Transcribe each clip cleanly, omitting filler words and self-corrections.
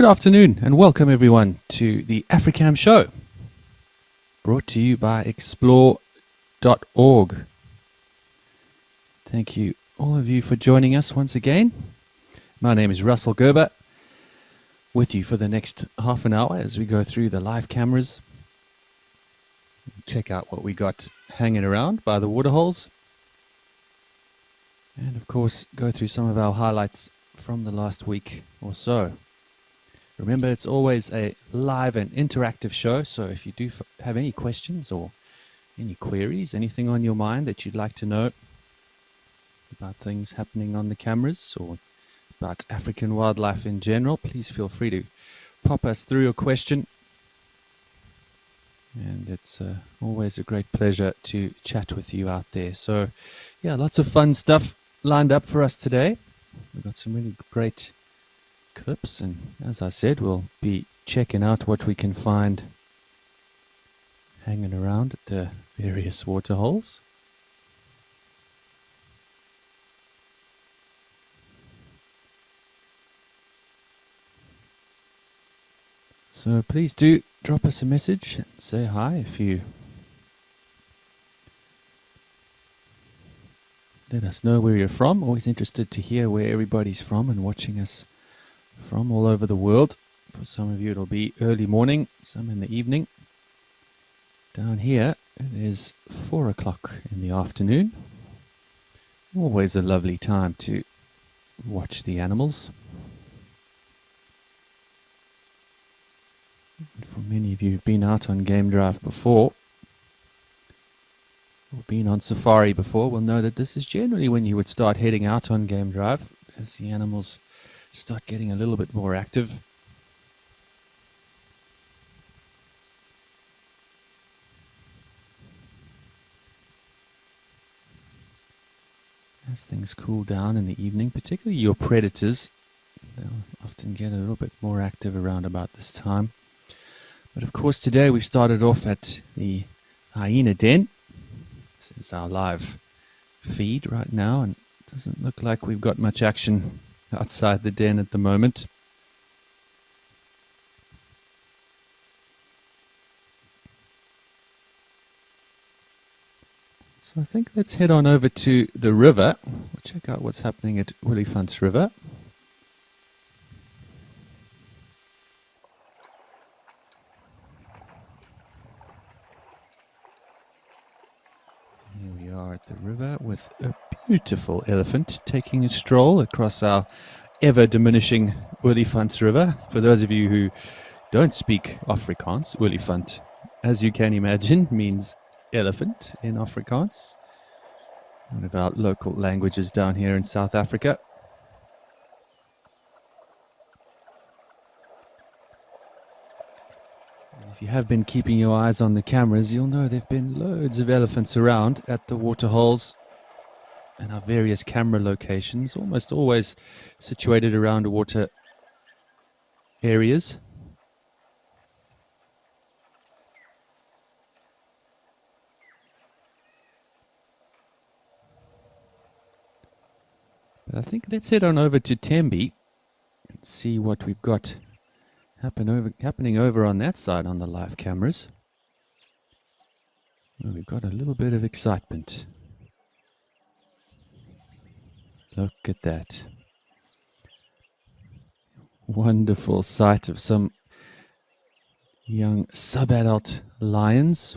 Good afternoon and welcome everyone to the AfricamShow, brought to you by explore.org. Thank you all of you for joining us once again. My name is Russell Gerber, with you for the next half an hour as we go through the live cameras. Check out what we got hanging around by the waterholes. And of course go through some of our highlights from the last week or so. Remember, it's always a live and interactive show, so if you do have any questions or any queries, anything on your mind that you'd like to know about things happening on the cameras or about African wildlife in general, please feel free to pop us through your question. And it's always a great pleasure to chat with you out there. So, yeah, lots of fun stuff lined up for us today. We've got some really great clips, and as I said, we'll be checking out what we can find hanging around at the various waterholes. So please do drop us a message and say hi if you let us know where you're from. Always interested to hear where everybody's from and watching us from all over the world. For some of you it'll be early morning, some in the evening. Down here it is 4 o'clock in the afternoon. Always a lovely time to watch the animals. For many of you who've been out on game drive before, or been on safari before, will know that this is generally when you would start heading out on game drive, as the animals start getting a little bit more active. As things cool down in the evening, particularly your predators, they'll often get a little bit more active around about this time. But of course today we started off at the hyena den. This is our live feed right now, and it doesn't look like we've got much action outside the den at the moment. So I think let's head on over to the river. We'll check out what's happening at Olifants River. Here we are at the river with a beautiful elephant taking a stroll across our ever-diminishing Olifants River. For those of you who don't speak Afrikaans, Olifant, as you can imagine, means elephant in Afrikaans, one of our local languages down here in South Africa. If you have been keeping your eyes on the cameras, you'll know there have been loads of elephants around at the waterholes and our various camera locations, almost always situated around water areas. But I think let's head on over to Tembe and see what we've got happening over on that side on the live cameras. Well, we've got a little bit of excitement. Look at that. Wonderful sight of some young sub-adult lions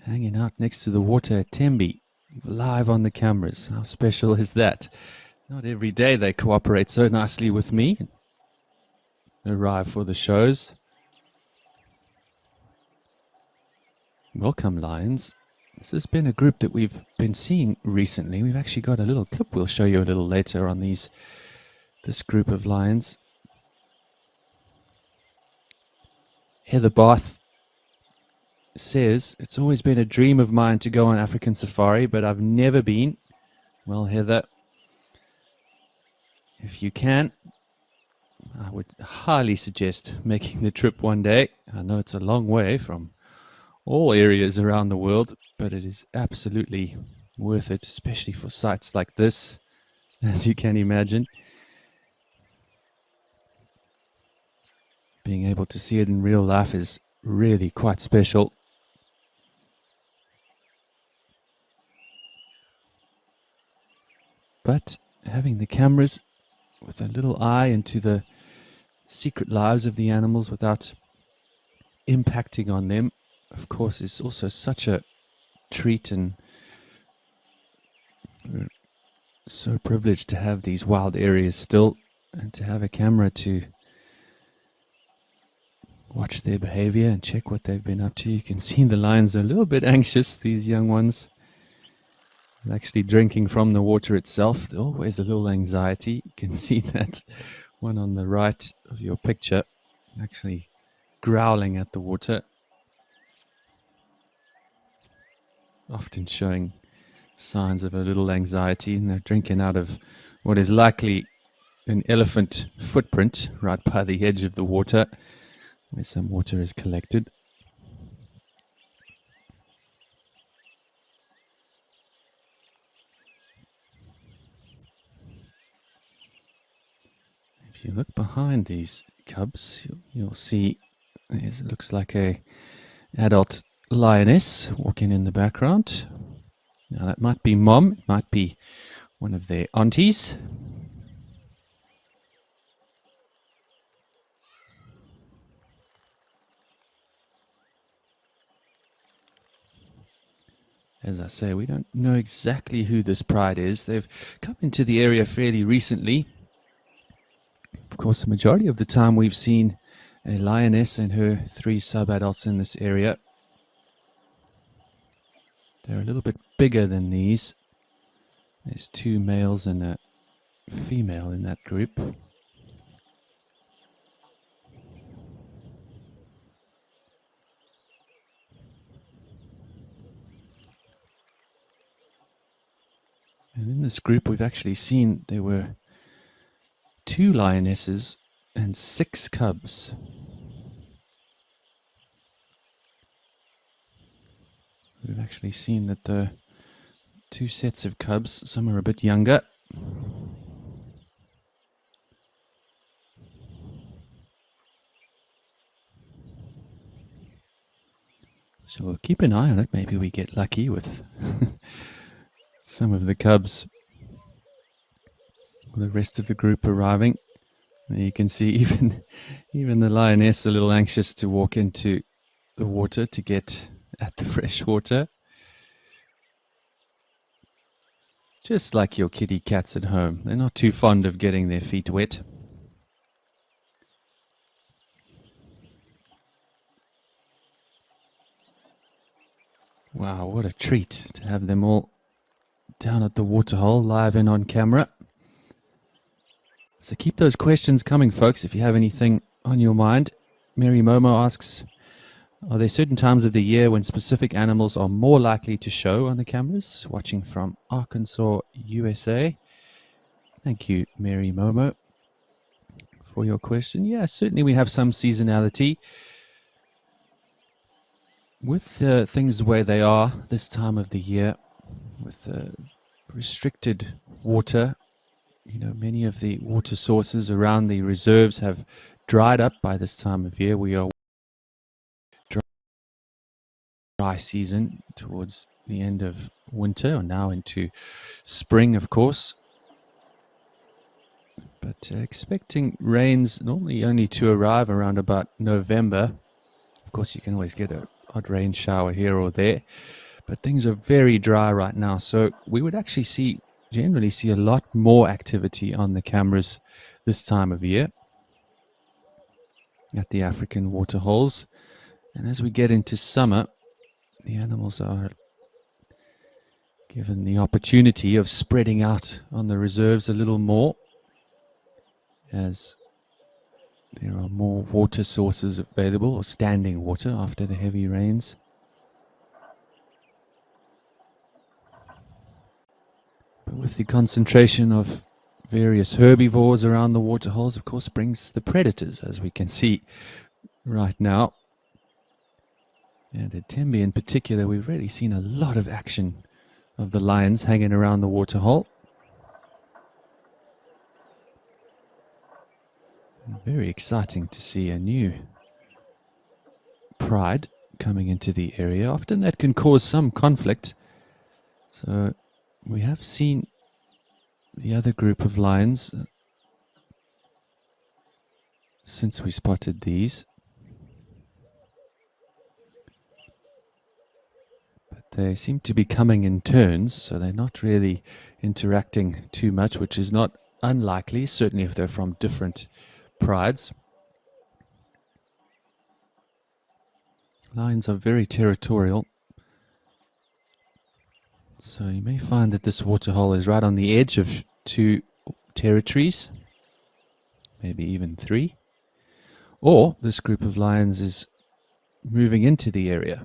hanging out next to the water at Tembe, live on the cameras. How special is that? Not every day they cooperate so nicely with me, arrive for the shows. Welcome, lions. This has been a group that we've been seeing recently. We've actually got a little clip we'll show you a little later on this group of lions. Heather Barth says, it's always been a dream of mine to go on African safari, but I've never been. Well, Heather, if you can, I would highly suggest making the trip one day. I know it's a long way from all areas around the world, but it is absolutely worth it, especially for sites like this, as you can imagine. being able to see it in real life is really quite special. But having the cameras with a little eye into the secret lives of the animals without impacting on them, of course, is also such a treat, and we're so privileged to have these wild areas still, and to have a camera to watch their behavior and check what they've been up to. You can see the lions are a little bit anxious, these young ones. They're actually drinking from the water itself. There's always a little anxiety. You can see that one on the right of your picture actually growling at the water, often showing signs of a little anxiety, and they're drinking out of what is likely an elephant footprint right by the edge of the water where some water is collected. If you look behind these cubs, you'll see it looks like a adult lioness walking in the background. Now that might be mom, it might be one of their aunties. As I say, we don't know exactly who this pride is. They've come into the area fairly recently. Of course, the majority of the time we've seen a lioness and her 3 sub-adults in this area. They're a little bit bigger than these. There's 2 males and a female in that group. And in this group we've actually seen there were 2 lionesses and 6 cubs. We've actually seen that the 2 sets of cubs, some are a bit younger. So we'll keep an eye on it. Maybe we get lucky with some of the cubs, the rest of the group arriving. And you can see even the lioness a little anxious to walk into the water to get at the fresh water. Just like your kitty cats at home. They're not too fond of getting their feet wet. Wow, what a treat to have them all down at the waterhole, live and on camera. So keep those questions coming, folks, if you have anything on your mind. Mary Momo asks, are there certain times of the year when specific animals are more likely to show on the cameras? Watching from Arkansas, USA. Thank you, Mary Momo, for your question. Yeah, certainly we have some seasonality. With things the way they are this time of the year, with restricted water, you know, many of the water sources around the reserves have dried up by this time of year. We are dry season towards the end of winter, or now into spring, of course. But expecting rains normally only to arrive around about November. Of course, you can always get an odd rain shower here or there, but things are very dry right now, so we would actually generally see a lot more activity on the cameras this time of year at the African waterholes. And as we get into summer, the animals are given the opportunity of spreading out on the reserves a little more, as there are more water sources available, or standing water after the heavy rains. But with the concentration of various herbivores around the waterholes, of course, brings the predators, as we can see right now. And at Tembe in particular, we've really seen a lot of action of the lions hanging around the waterhole. Very exciting to see a new pride coming into the area. Often that can cause some conflict. So we have seen the other group of lions since we spotted these. But they seem to be coming in turns, so they're not really interacting too much, which is not unlikely, certainly if they're from different prides. Lions are very territorial, so you may find that this waterhole is right on the edge of 2 territories, maybe even 3, or this group of lions is moving into the area.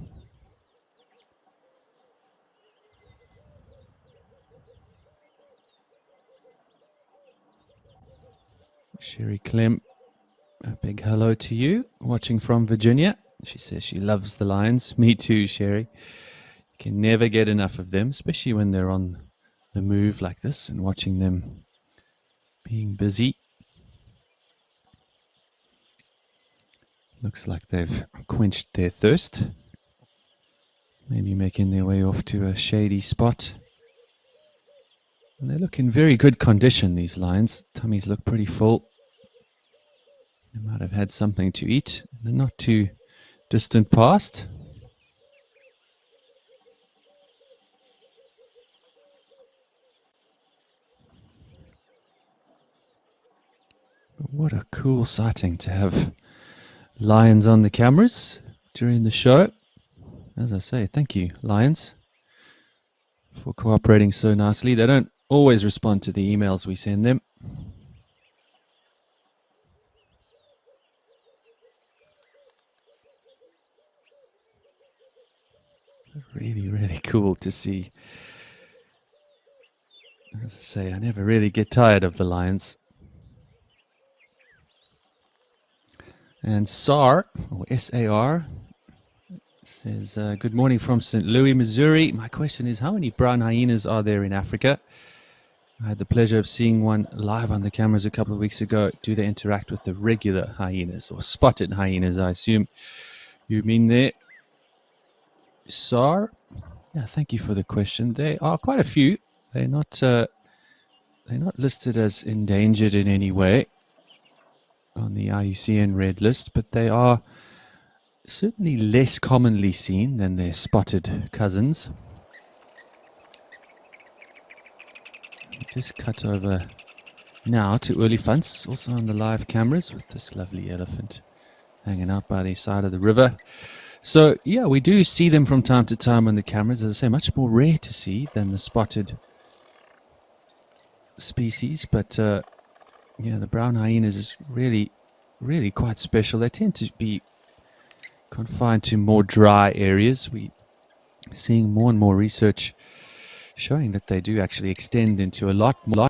Sherry Clem, a big hello to you, watching from Virginia. She says she loves the lions. Me too, Sherry. You can never get enough of them, especially when they're on the move like this and watching them being busy. Looks like they've quenched their thirst. Maybe making their way off to a shady spot. And they look in very good condition, these lions. Tummies look pretty full. They might have had something to eat in the not too distant past. But what a cool sighting to have lions on the cameras during the show. As I say, thank you, lions, for cooperating so nicely. They don't always respond to the emails we send them. Really, really cool to see. As I say, I never really get tired of the lions. And SAR, or S-A-R, says, good morning from St. Louis, Missouri. My question is, how many brown hyenas are there in Africa? I had the pleasure of seeing one live on the cameras a couple of weeks ago. Do they interact with the regular hyenas, or spotted hyenas, I assume you mean there? SAR? Yeah, thank you for the question. There are quite a few. They're not listed as endangered in any way on the IUCN Red List, but they are certainly less commonly seen than their spotted cousins. Just cut over now to Olifants, also on the live cameras, with this lovely elephant hanging out by the side of the river. So yeah, we do see them from time to time on the cameras. As I say, much more rare to see than the spotted species, but yeah, the brown hyenas is really quite special. They tend to be confined to more dry areas. We're seeing more and more research showing that they do actually extend into a lot more.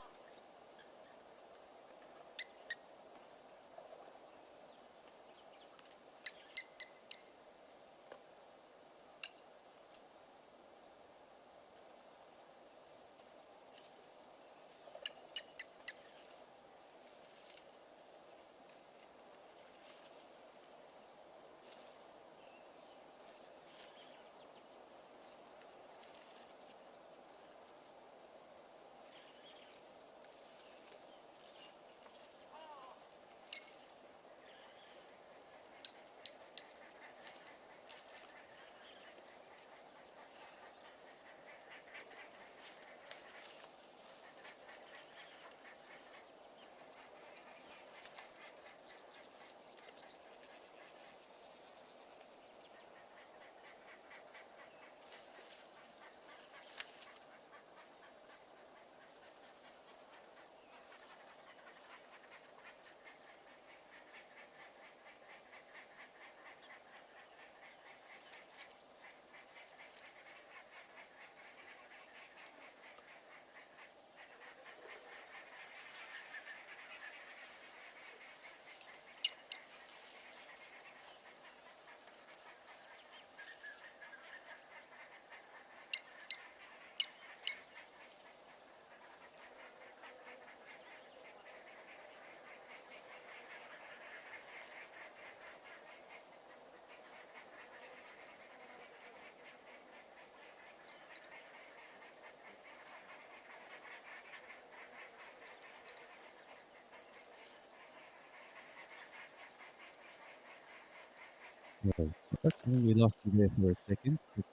Okay, I think we lost you there for a second. It's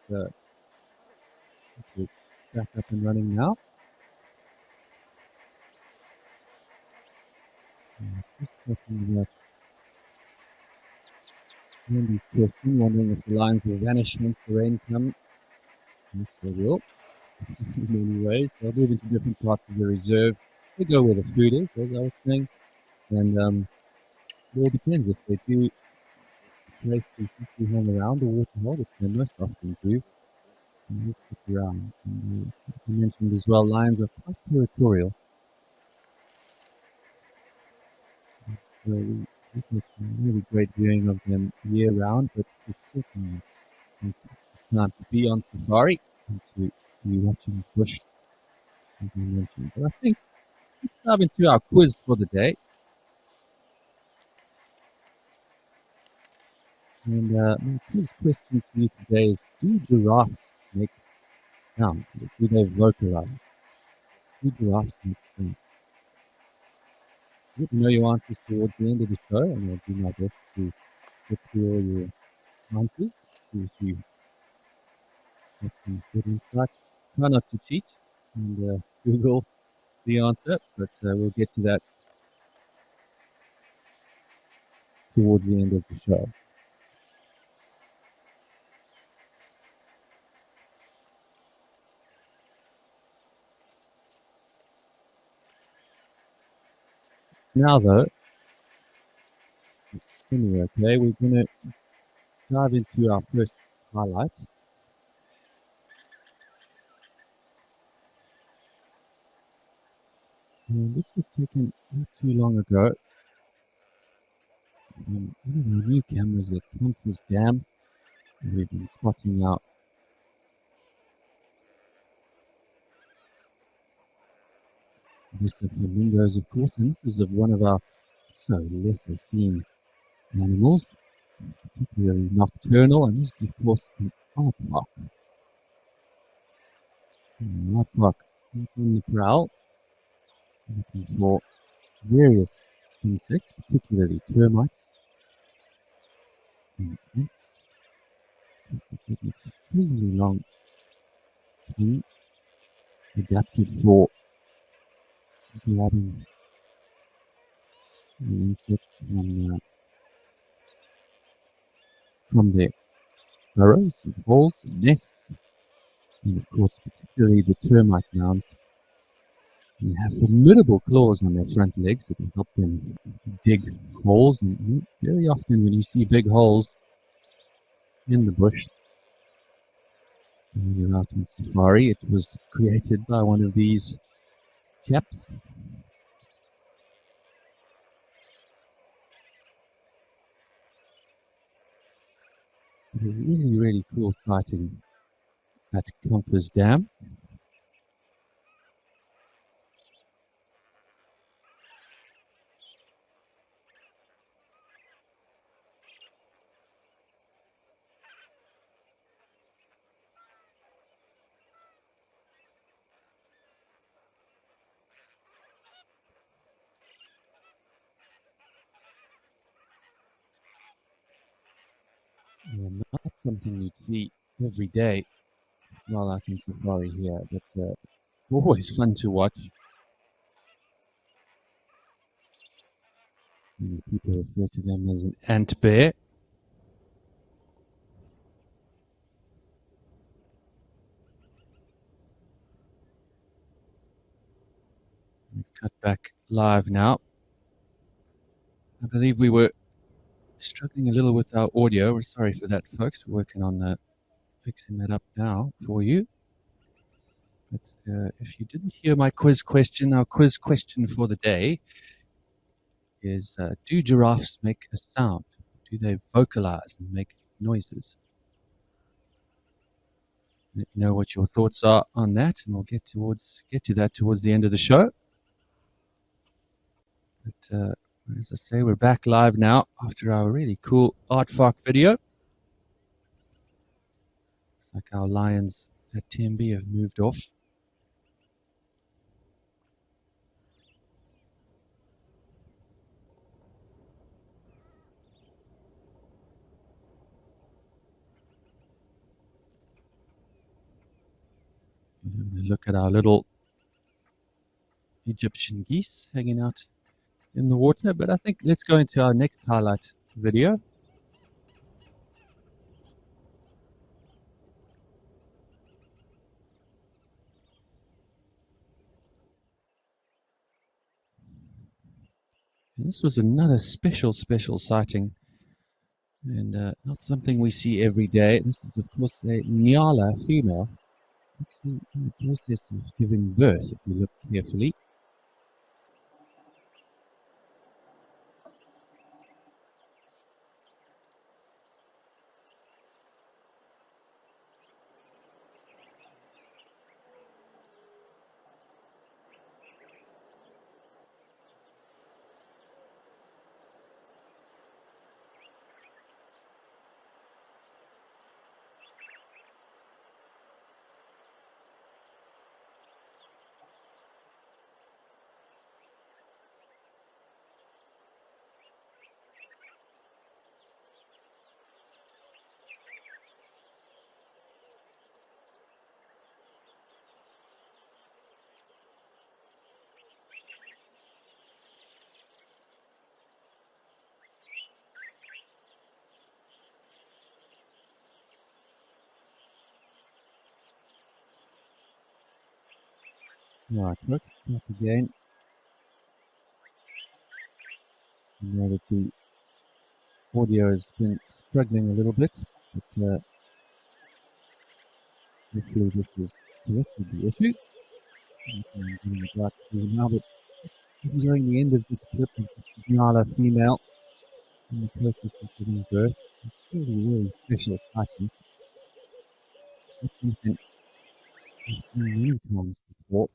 back up and running now. Just talking about Andy's question, wondering if the lions will vanish once the rain comes. Yes, they will, in many ways. They'll move into different parts of the reserve. They go where the food is, as I was saying. And it all depends if they do gracefully hang around the waterhole, which they most often do. And they stick around. And I mentioned as well, lions are quite territorial. So we get some really great viewing of them year round, but it's certainly time to be on safari and to be watching bush, as I mentioned. But I think let's dive into our quiz for the day. And my quiz question to you today is, do giraffes make sound? Do they vocalize? Do giraffes make sound? Let me know your answers towards the end of the show, and I'll do my best to get through all your answers. See if you have some good insights. Try not to cheat and Google the answer, but we'll get to that towards the end of the show. Now, though, anyway, okay, we're going to dive into our first highlight. And this was taken not too long ago. One of our new cameras at Campus Dam. We've been spotting out this of flamingos, of course, and this is of one of our lesser seen animals, particularly nocturnal, and this is, of course, an aardvark. An aardvark is on the prowl, looking for various insects, particularly termites and ants. It's an extremely long tongue, adapted for grabbing the insects from their burrows and holes and nests, and of course particularly the termite mounds. They have formidable claws on their front legs that can help them dig holes, and very often when you see big holes in the bush when you're out on safari, it was created by one of these chaps. A really cool sighting at Campus Dam. Not something you'd see every day while out on safari here, but always fun to watch. Many people refer to them as an ant bear. We've cut back live now. I believe we were struggling a little with our audio. We're sorry for that, folks. We're working on fixing that up now for you. But if you didn't hear my quiz question, our quiz question for the day is, do giraffes make a sound? Do they vocalize and make noises? Let me know what your thoughts are on that, and we'll get to that towards the end of the show. But as I say, we're back live now after our really cool aardvark video. Looks like our lions at TMB have moved off. Look at our little Egyptian geese hanging out in the water. But I think let's go into our next highlight video. And this was another special sighting, and not something we see every day. This is, of course, a Nyala female, actually in the process of giving birth, if you look carefully. Right, look, back again. Now that the audio has been struggling a little bit, but hopefully this is corrected the issue. I'm getting it right through now, but enjoying the end of this clip of this Nyala female in the process of giving birth. It's really special sighting. It's something I've seen many times before,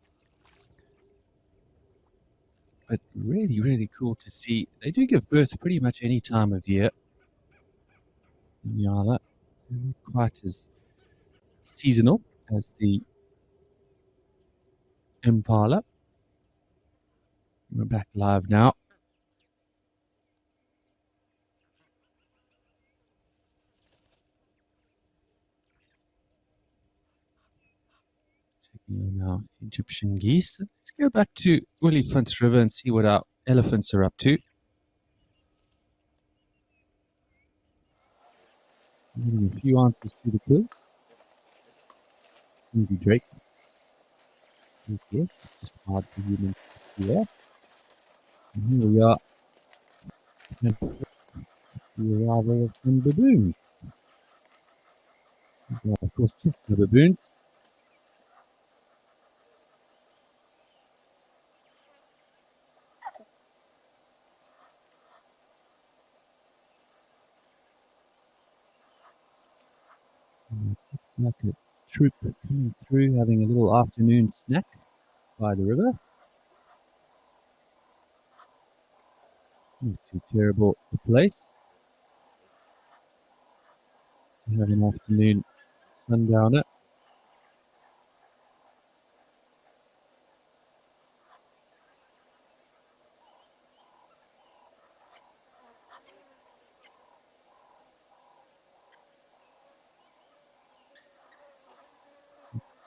but really cool to see. They do give birth pretty much any time of year. Nyala, they're not quite as seasonal as the Impala. We're back live now. Checking on our Egyptian geese. Let's go back to Olifants River and see what our elephants are up to. Getting a few answers to the quiz. Maybe Drake. Yes, it's just hard for humans to see. And here we are. The arrival of some baboons. Of course, just the baboons. Looks like a troop coming through, having a little afternoon snack by the river. Not too terrible a place to have an afternoon sundowner.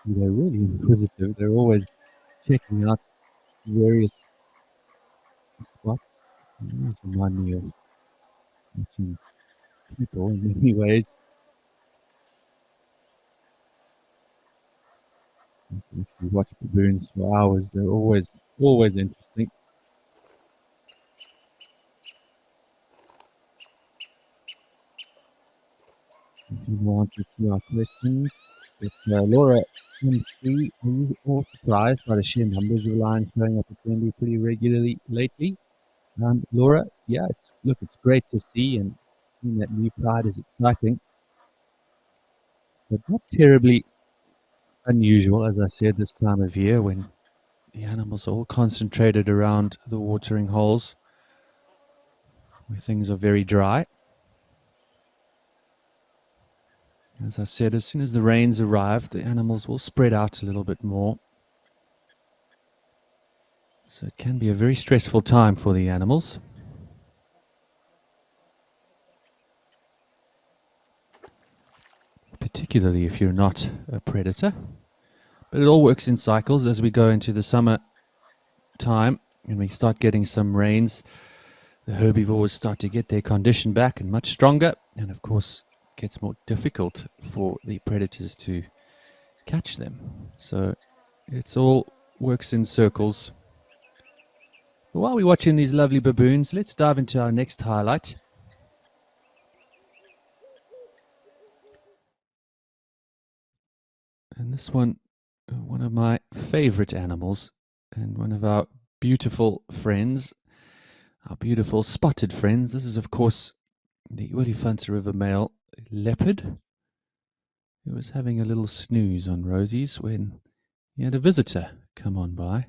See, they're really inquisitive. They're always checking out various spots. It always remind me of watching people in many ways. You can actually watch baboons for hours. They're always interesting. A few more answers to our questions. But Laura M3, are you all surprised by the sheer numbers of lions showing up at Glenby pretty regularly lately? Laura, yeah, it's great to see, and seeing that new pride is exciting, but not terribly unusual, as I said, this time of year when the animals are all concentrated around the watering holes where things are very dry. As I said, as soon as the rains arrive, the animals will spread out a little bit more. So it can be a very stressful time for the animals. Particularly if you're not a predator. But it all works in cycles. As we go into the summer time and we start getting some rains, the herbivores start to get their condition back and much stronger, and of course it gets more difficult for the predators to catch them. So it's all works in circles. But while we're watching these lovely baboons, let's dive into our next highlight. And this one of my favorite animals, and one of our beautiful friends, our beautiful spotted friends. This is, of course, the Olifants River male leopard, who was having a little snooze on Rosie's when he had a visitor come on by.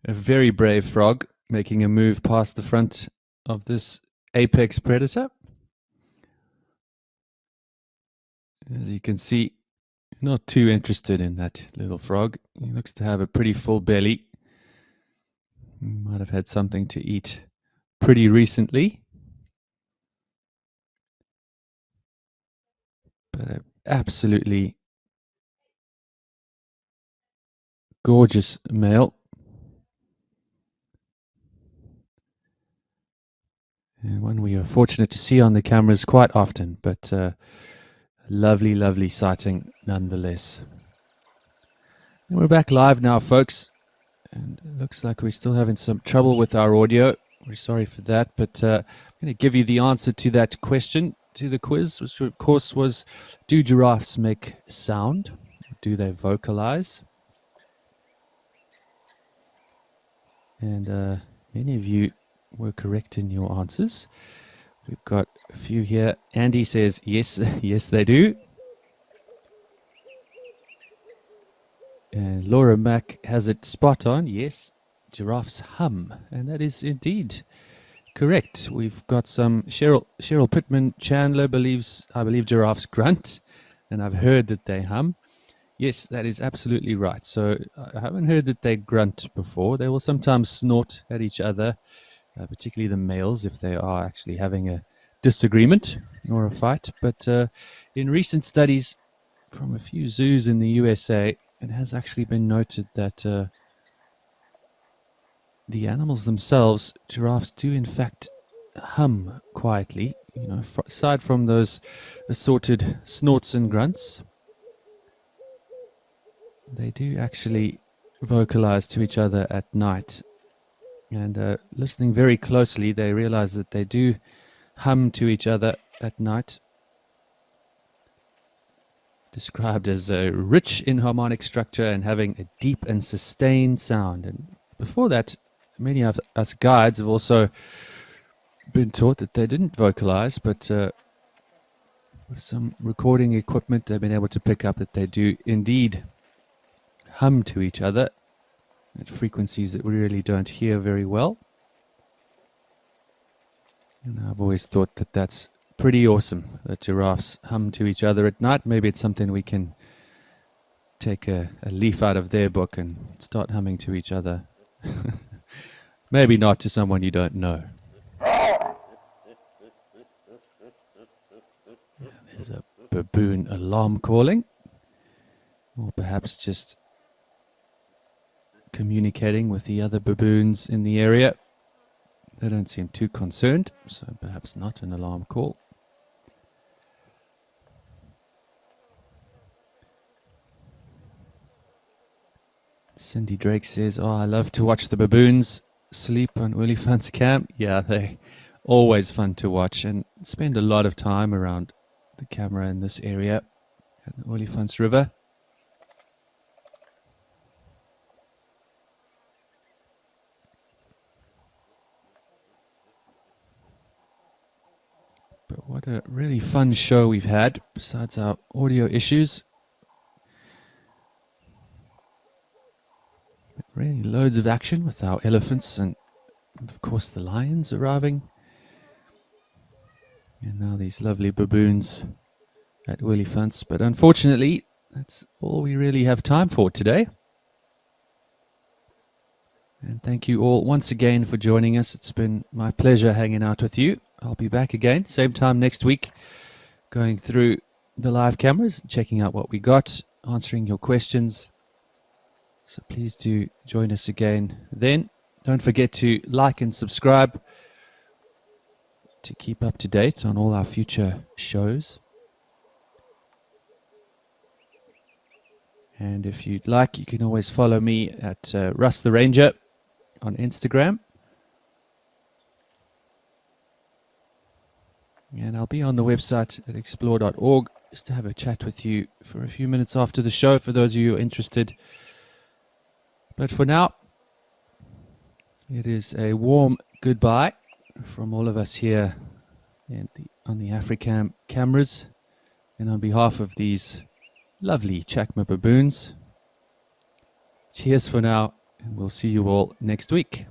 A very brave frog, making a move past the front of this apex predator. As you can see, not too interested in that little frog. He looks to have a pretty full belly. He might have had something to eat pretty recently. But an absolutely gorgeous male. And one we are fortunate to see on the cameras quite often, but lovely, lovely sighting nonetheless. And we're back live now, folks. And it looks like we're still having some trouble with our audio. We're sorry for that, but I'm going to give you the answer to that question, to the quiz, which of course was, do giraffes make sound? Do they vocalize? And many of you were correct in your answers. We've got a few here. Andy says, yes, yes they do. And Laura Mack has it spot on. Yes, giraffes hum. And that is indeed correct. We've got some Cheryl Pittman Chandler I believe giraffes grunt. And I've heard that they hum. Yes, that is absolutely right. So I haven't heard that they grunt before. They will sometimes snort at each other, particularly the males if they are actually having a disagreement or a fight. But in recent studies from a few zoos in the USA, it has actually been noted that the animals themselves, giraffes, do in fact hum quietly. You know, aside from those assorted snorts and grunts, they do actually vocalize to each other at night. And listening very closely, they realize that they do hum to each other at night. Described as rich in harmonic structure and having a deep and sustained sound. And before that, many of us guides have also been taught that they didn't vocalize, but with some recording equipment, they've been able to pick up that they do indeed hum to each other at frequencies that we really don't hear very well. And I've always thought that that's pretty awesome, that giraffes hum to each other at night. Maybe it's something we can take a leaf out of their book and start humming to each other. Maybe not to someone you don't know. There's a baboon alarm calling, or perhaps just communicating with the other baboons in the area. They don't seem too concerned, so perhaps not an alarm call. Cindy Drake says, oh, I love to watch the baboons sleep on Olifants camp. Yeah, they're always fun to watch, and spend a lot of time around the camera in this area at the Olifants River. But what a really fun show we've had, besides our audio issues. Really loads of action with our elephants and of course the lions arriving. And now these lovely baboons at Olifants. But unfortunately, that's all we really have time for today. And thank you all once again for joining us. It's been my pleasure hanging out with you. I'll be back again, same time next week, going through the live cameras, checking out what we got, answering your questions. So please do join us again then. Don't forget to like and subscribe to keep up to date on all our future shows. And if you'd like, you can always follow me at Russ the Ranger on Instagram. And I'll be on the website at explore.org just to have a chat with you for a few minutes after the show for those of you who are interested. But for now, it is a warm goodbye from all of us here on the Africam cameras, and on behalf of these lovely Chakma baboons. Cheers for now, and we'll see you all next week.